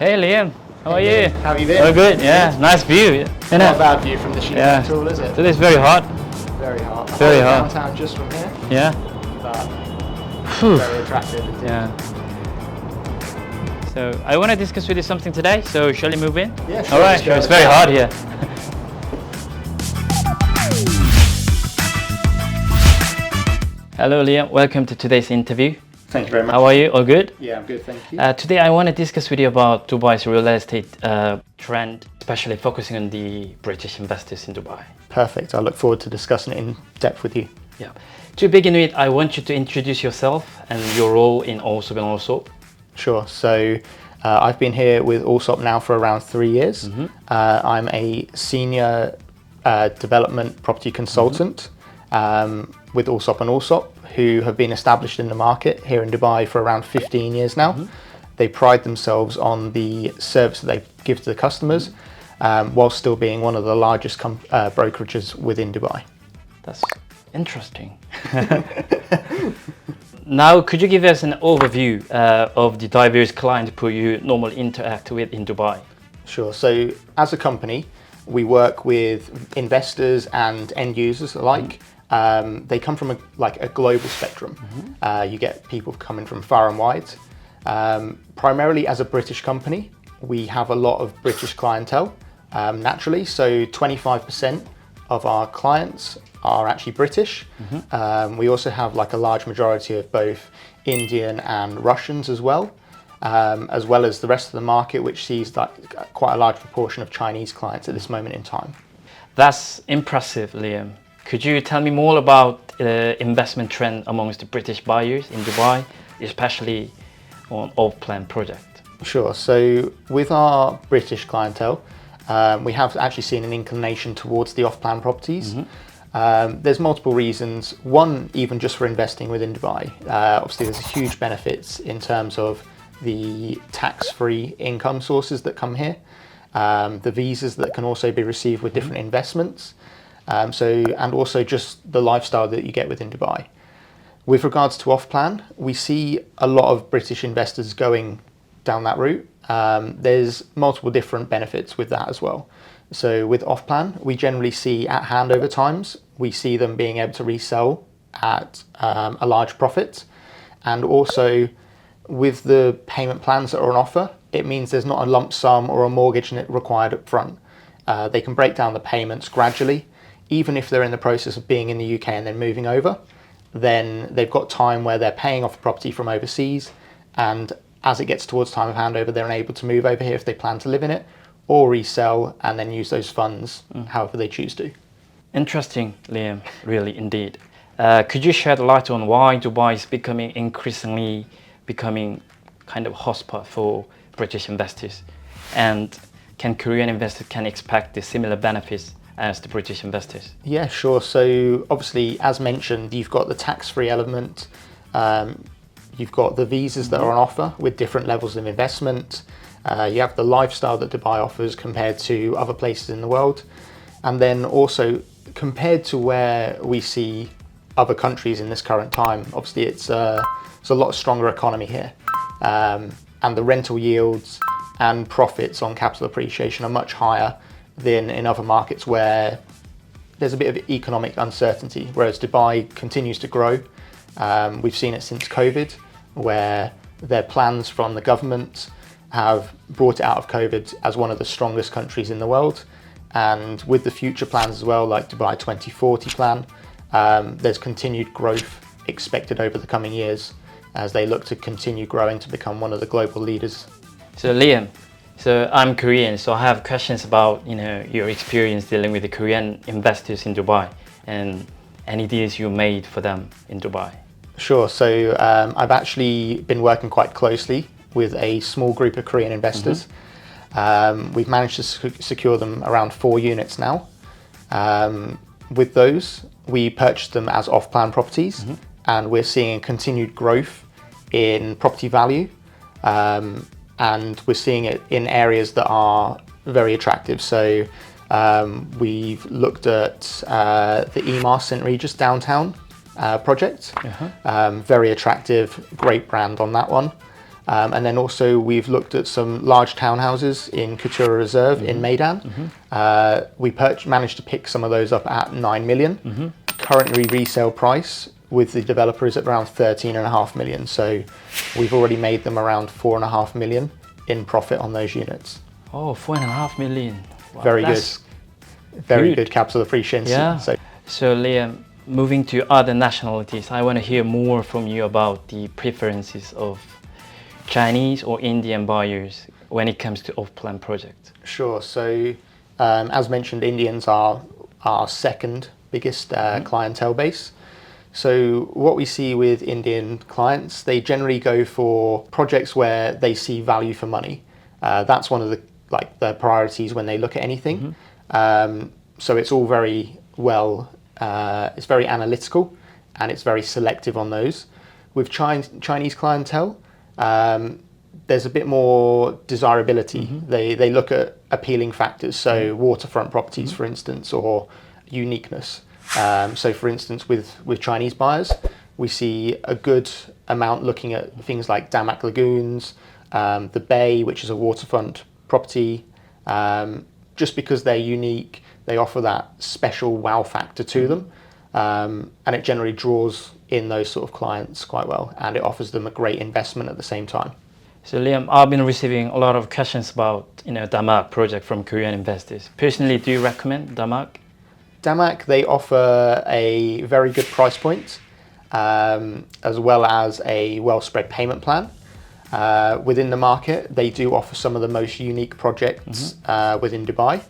Hey Liam, how are you? How have you been? Oh good, yeah, nice view. Not a bad view from the sheet at all, is it? Today's very hot. Very hot. Very hot. Downtown just from here. Yeah. But very attractive indeed. Yeah. So I want to discuss with you something today. So shall we move in? Yeah, sure. All right. Sure. It's very hot here. Hello Liam, welcome to today's interview. Thank you very much. How are you? All good? Yeah, I'm good, thank you. Today I want to discuss with you about Dubai's real estate trend, especially focusing on the British investors in Dubai. Perfect. I look forward to discussing it in depth with you. Yeah. To begin with, I want you to introduce yourself and your role in Allsop and Allsop. Sure. So I've been here with Allsop now for around 3 years. Mm-hmm. I'm a senior development property consultant with Allsop and Allsop, who have been established in the market here in Dubai for around 15 years now. Mm-hmm. They pride themselves on the service that they give to the customers, while still being one of the largest brokerages within Dubai. That's interesting. Now, could you give us an overview of the diverse client pool you normally interact with in Dubai? Sure. So as a company, we work with investors and end users alike. They come from a global spectrum. Mm-hmm. You get people coming from far and wide. Primarily as a British company, we have a lot of British clientele, naturally. So 25% of our clients are actually British. Mm-hmm. We also have a large majority of both Indian and Russians as well as the rest of the market, which sees quite a large proportion of Chinese clients at this moment in time. That's impressive, Liam. Could you tell me more about the investment trend amongst the British buyers in Dubai, especially on off-plan project? Sure. So with our British clientele, we have actually seen an inclination towards the off-plan properties. Mm-hmm. There's multiple reasons. One, even just for investing within Dubai. Obviously, there's huge benefits in terms of the tax-free income sources that come here, the visas that can also be received with different investments. And also just the lifestyle that you get within Dubai. With regards to off-plan, we see a lot of British investors going down that route. There's multiple different benefits with that as well. So with off-plan, we generally see at handover times, we see them being able to resell at a large profit. And also with the payment plans that are on offer, it means there's not a lump sum or a mortgage required up front. They can break down the payments gradually. Even if they're in the process of being in the UK and then moving over, then they've got time where they're paying off the property from overseas, and as it gets towards time of handover, they're able to move over here if they plan to live in it, or resell and then use those funds however they choose to. Interesting, Liam, really indeed. Could you shed light on why Dubai is increasingly becoming kind of hotspot for British investors, and can Korean investors expect the similar benefits as the British investors? Yeah, sure. So obviously, as mentioned, you've got the tax-free element, you've got the visas that are on offer with different levels of investment, you have the lifestyle that Dubai offers compared to other places in the world, and then also compared to where we see other countries in this current time, obviously it's a lot stronger economy here, and the rental yields and profits on capital appreciation are much higher than in other markets where there's a bit of economic uncertainty, whereas Dubai continues to grow. We've seen it since COVID, where their plans from the government have brought it out of COVID as one of the strongest countries in the world. And with the future plans as well, like Dubai 2040 plan, there's continued growth expected over the coming years as they look to continue growing to become one of the global leaders. So Liam, so I'm Korean, so I have questions about your experience dealing with the Korean investors in Dubai and any deals you made for them in Dubai. Sure. So I've actually been working quite closely with a small group of Korean investors. Mm-hmm. We've managed to secure them around 4 units now. With those, we purchased them as off-plan properties, mm-hmm. and we're seeing continued growth in property value. And we're seeing it in areas that are very attractive. So we've looked at the Emaar St Regis downtown project. Uh-huh. Very attractive, great brand on that one. And then also we've looked at some large townhouses in Couture Reserve in Meydan. We managed to pick some of those up at 9 million. Currently resale price with the developer is at around 13.5 million. So we've already made them around 4.5 million in profit on those units. Oh, 4.5 million. Wow, Very good. that's Very good capital appreciation. Yeah. So Liam, moving to other nationalities, I want to hear more from you about the preferences of Chinese or Indian buyers when it comes to off-plan projects. sure. So as mentioned, Indians are our second biggest clientele base. So what we see with Indian clients, they generally go for projects where they see value for money. That's one of the priorities when they look at anything. So it's all very well, it's very analytical and it's very selective on those. With Chinese clientele, there's a bit more desirability. They look at appealing factors, so waterfront properties, for instance, or uniqueness. So for instance, with Chinese buyers, we see a good amount looking at things like Damak Lagoons, the Bay, which is a waterfront property. Just because they're unique, they offer that special wow factor to them. And it generally draws in those sort of clients quite well, and it offers them a great investment at the same time. So Liam, I've been receiving a lot of questions about Damak project from Korean investors. Personally, do you recommend Damak? Damak, they offer a very good price point, as well as a well-spread payment plan. Within the market, they do offer some of the most unique projects within Dubai.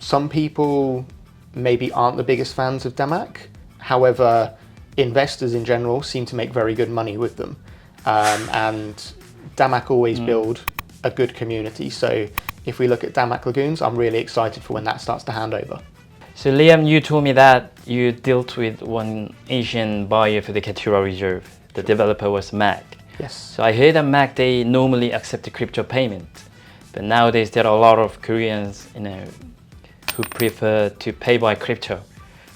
Some people maybe aren't the biggest fans of Damak. However, investors in general seem to make very good money with them. And Damak always build a good community. So if we look at Damak Lagoons, I'm really excited for when that starts to hand over. So Liam, you told me that you dealt with one Asian buyer for the Katura Reserve. The developer was MAG. Yes. So I heard that MAG, they normally accept the crypto payment. But nowadays there are a lot of Koreans who prefer to pay by crypto.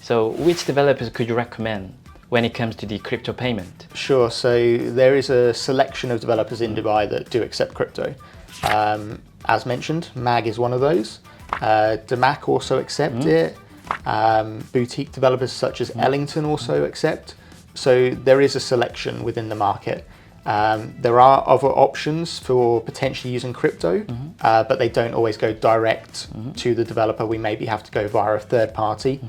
So which developers could you recommend when it comes to the crypto payment? Sure. So there is a selection of developers in Dubai that do accept crypto. As mentioned, MAG is one of those. Damak also accept it. Boutique developers such as Ellington also accept. So there is a selection within the market. There are other options for potentially using crypto, but they don't always go direct to the developer. We maybe have to go via a third party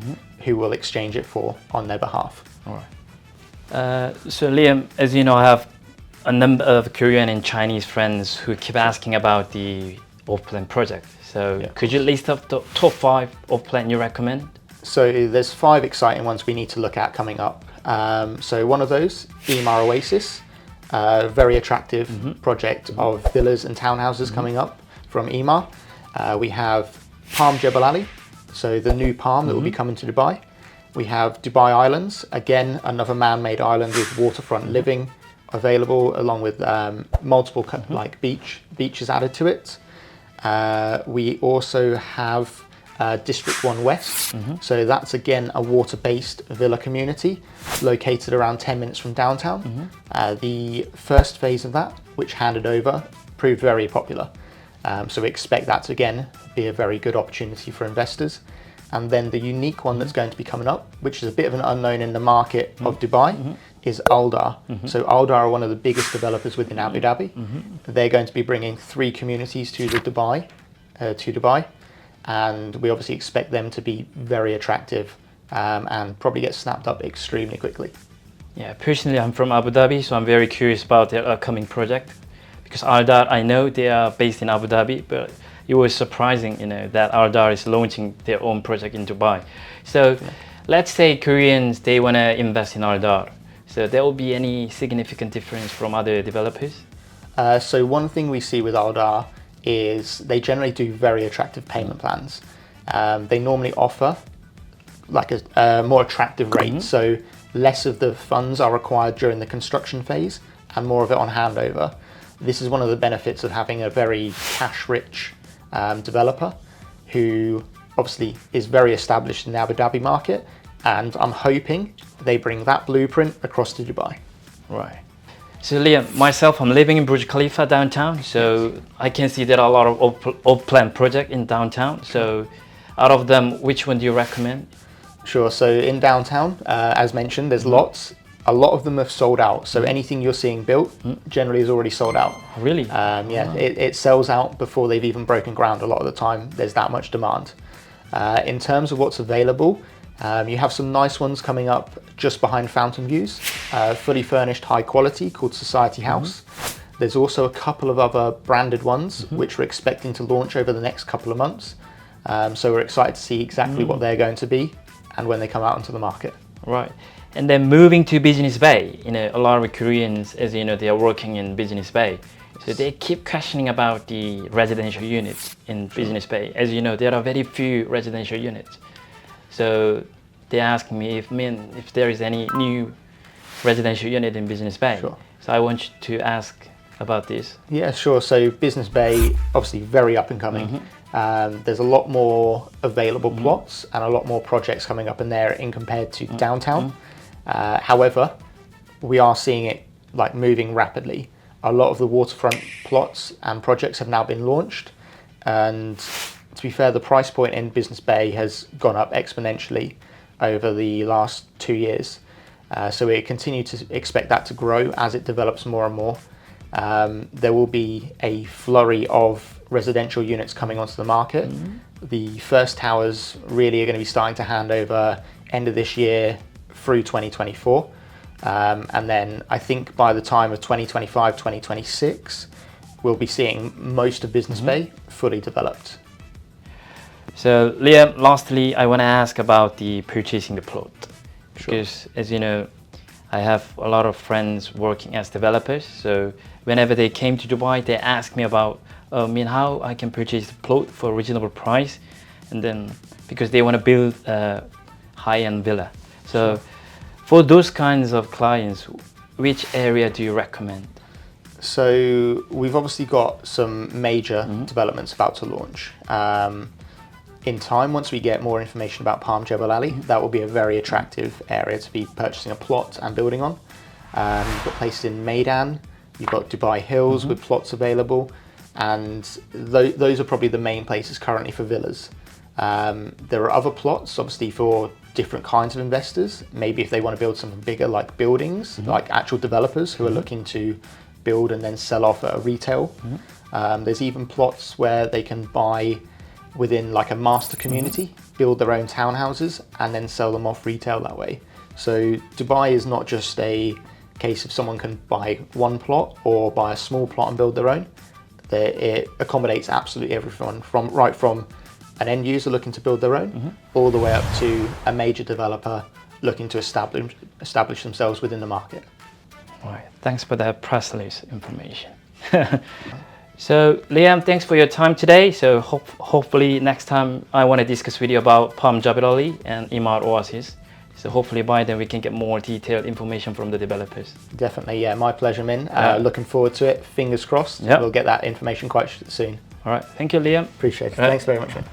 who will exchange it on their behalf. All right. So Liam, as you know, I have a number of Korean and Chinese friends who keep asking about the off-plan project. So could you list off the top 5 off-plan you recommend? So there's 5 exciting ones we need to look at coming up. So one of those, Emaar Oasis, very attractive project of villas and townhouses coming up from Emaar. We have Palm Jebel Ali, so the new palm that will be coming to Dubai. We have Dubai Islands, again another man-made island with waterfront living available, along with multiple beaches added to it. We also have District 1 West, so that's again a water-based villa community located around 10 minutes from downtown. The first phase of that, which handed over, proved very popular. So we expect that to again be a very good opportunity for investors. And then the unique one that's going to be coming up, which is a bit of an unknown in the market of Dubai, is Aldar. So Aldar are one of the biggest developers within Abu Dhabi. They're going to be bringing 3 communities to Dubai, and we obviously expect them to be very attractive and probably get snapped up extremely quickly. Yeah, personally I'm from Abu Dhabi, so I'm very curious about their upcoming project, because Aldar, I know they are based in Abu Dhabi, but it was surprising, that Aldar is launching their own project in Dubai. So let's say Koreans, they want to invest in Aldar. So there will be any significant difference from other developers? So one thing we see with Aldar is they generally do very attractive payment plans. They normally offer like a more attractive rate, so less of the funds are required during the construction phase and more of it on handover. This is one of the benefits of having a very cash-rich developer who obviously is very established in the Abu Dhabi market, and I'm hoping they bring that blueprint across to Dubai. Right. So Liam, myself, I'm living in Burj Khalifa downtown, so I can see there are a lot of off-plan projects in downtown. So out of them, which one do you recommend? Sure. So in downtown, as mentioned, there's lots. A lot of them have sold out. So anything you're seeing built generally is already sold out. Really? Yeah, it sells out before they've even broken ground a lot of the time. There's that much demand. In terms of what's available, you have some nice ones coming up just behind Fountain Views, fully furnished, high quality, called Society House. There's also a couple of other branded ones which we're expecting to launch over the next couple of months. So we're excited to see exactly what they're going to be and when they come out into the market. Right. And then moving to Business Bay, a lot of Koreans, as you know, they are working in Business Bay. So they keep questioning about the residential units in Business Bay. As you know, there are very few residential units. So they ask me if there is any new residential unit in Business Bay. Sure. So I want you to ask about this. Yeah, sure. So Business Bay, obviously very up and coming. There's a lot more available plots and a lot more projects coming up in there in compared to downtown. However, we are seeing it like moving rapidly. A lot of the waterfront plots and projects have now been launched, and to be fair, the price point in Business Bay has gone up exponentially over the last 2 years. So we continue to expect that to grow as it develops more and more. There will be a flurry of residential units coming onto the market. The first towers really are going to be starting to hand over end of this year through 2024. And then I think by the time of 2025, 2026, we'll be seeing most of Business Bay fully developed. So Liam, lastly, I want to ask about the purchasing the plot. Sure. Because as you know, I have a lot of friends working as developers. So whenever they came to Dubai, they asked me about how I can purchase the plot for a reasonable price. And then because they want to build a high-end villa. So for those kinds of clients, which area do you recommend? So we've obviously got some major developments about to launch. In time, once we get more information about Palm Jebel Ali, that will be a very attractive area to be purchasing a plot and building on. You've got places in Meydan, you've got Dubai Hills with plots available, and those are probably the main places currently for villas. There are other plots, obviously, for different kinds of investors. Maybe if they want to build something bigger, like buildings, like actual developers who are looking to build and then sell off at a retail. There's even plots where they can buy within like a master community, build their own townhouses and then sell them off retail that way. So Dubai is not just a case of someone can buy one plot or buy a small plot and build their own. It accommodates absolutely everyone, from an end user looking to build their own all the way up to a major developer looking to establish themselves within the market. All right, thanks for that press release information. So Liam, thanks for your time today. So hopefully next time I want to discuss with you about Palm Jebel Ali and Emaar Oasis. So hopefully by then we can get more detailed information from the developers. Definitely, yeah, my pleasure, Min. Looking forward to it. Fingers crossed. Yep. We'll get that information quite soon. All right, thank you, Liam. Appreciate it. Right. Thanks very much, Min.